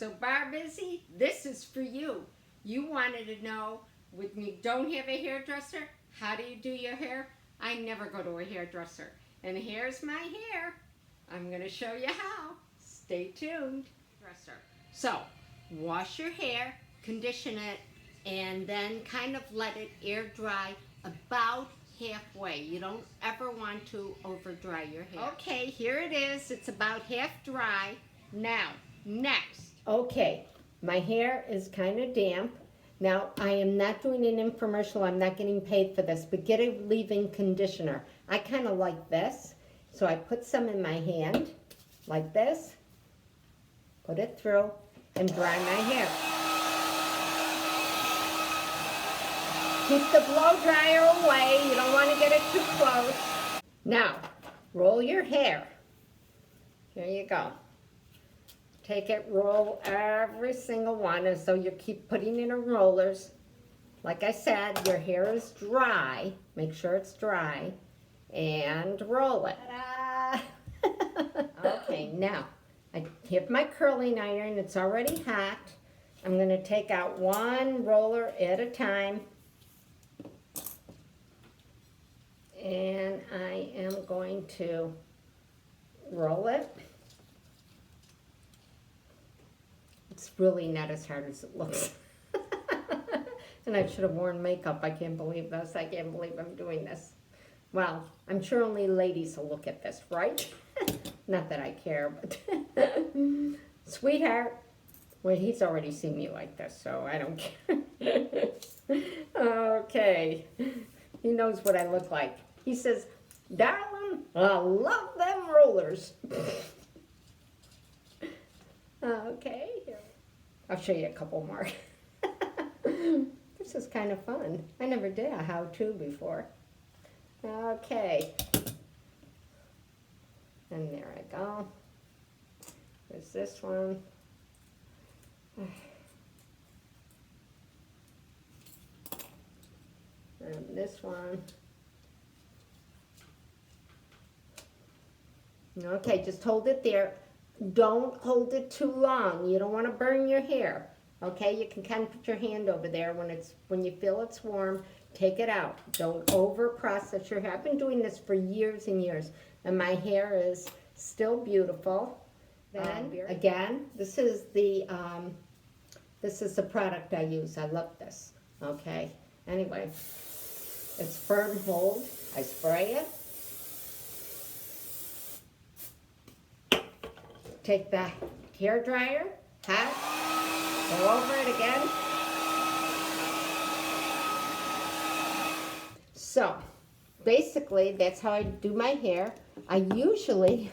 So Barb Izzy, this is for you. You wanted to know, when you don't have a hairdresser, how do you do your hair? I never go to a hairdresser. And here's my hair. I'm going to show you how. Stay tuned. So, wash your hair, condition it, and then kind of let it air dry about halfway. You don't ever want to over dry your hair. Okay, here it is. It's about half dry. Now, next. Okay, my hair is kind of damp. Now, I am not doing an infomercial. I'm not getting paid for this, but get a leave-in conditioner. I kind of like this. So I put some in my hand, like this. Put it through and dry my hair. Keep the blow dryer away. You don't want to get it too close. Now, roll your hair. Here you go. Take it, roll every single one as though you keep putting it in rollers. Like I said, your hair is dry. Make sure it's dry. And roll it. Okay, now, I have my curling iron. It's already hot. I'm going to take out one roller at a time. And I am going to roll it. It's really not as hard as it looks. And I should have worn makeup. I can't believe this. I can't believe I'm doing this. Well, I'm sure only ladies will look at this, right? Not that I care, but sweetheart. Well, he's already seen me like this, so I don't care. Okay. He knows what I look like. He says, darling, I love them rollers. Okay. I'll show you a couple more. This is kind of fun. I never did a how-to before. Okay. And there I go. There's this one. And this one. Okay, just hold it there. Don't hold it too long. You don't want to burn your hair. Okay, you can kind of put your hand over there when you feel it's warm. Take it out. Don't over process your hair. I've been doing this for years and years, and my hair is still beautiful. Then again, this is the product I use. I love this. Okay. Anyway, it's firm hold. I spray it. Take the hair dryer, hot, go over it again. So, basically, that's how I do my hair. I usually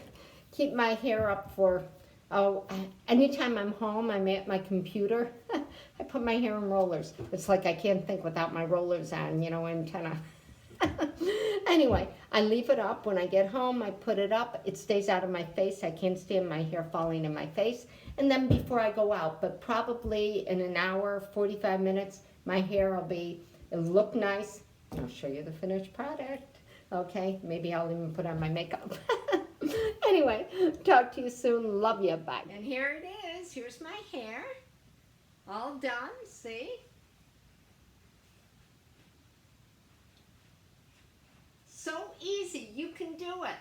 keep my hair up for, anytime I'm home, I'm at my computer, I put my hair in rollers. It's like I can't think without my rollers on, you know, antenna. Anyway, I leave it up. When I get home, I put it up. It stays out of my face. I can't stand my hair falling in my face. And then before I go out, but probably in an hour, 45 minutes, my hair it'll look nice. I'll show you the finished product. Okay, maybe I'll even put on my makeup. Anyway, talk to you soon. Love you. Bye. And here it is. Here's my hair. All done. See? So easy. You can do it.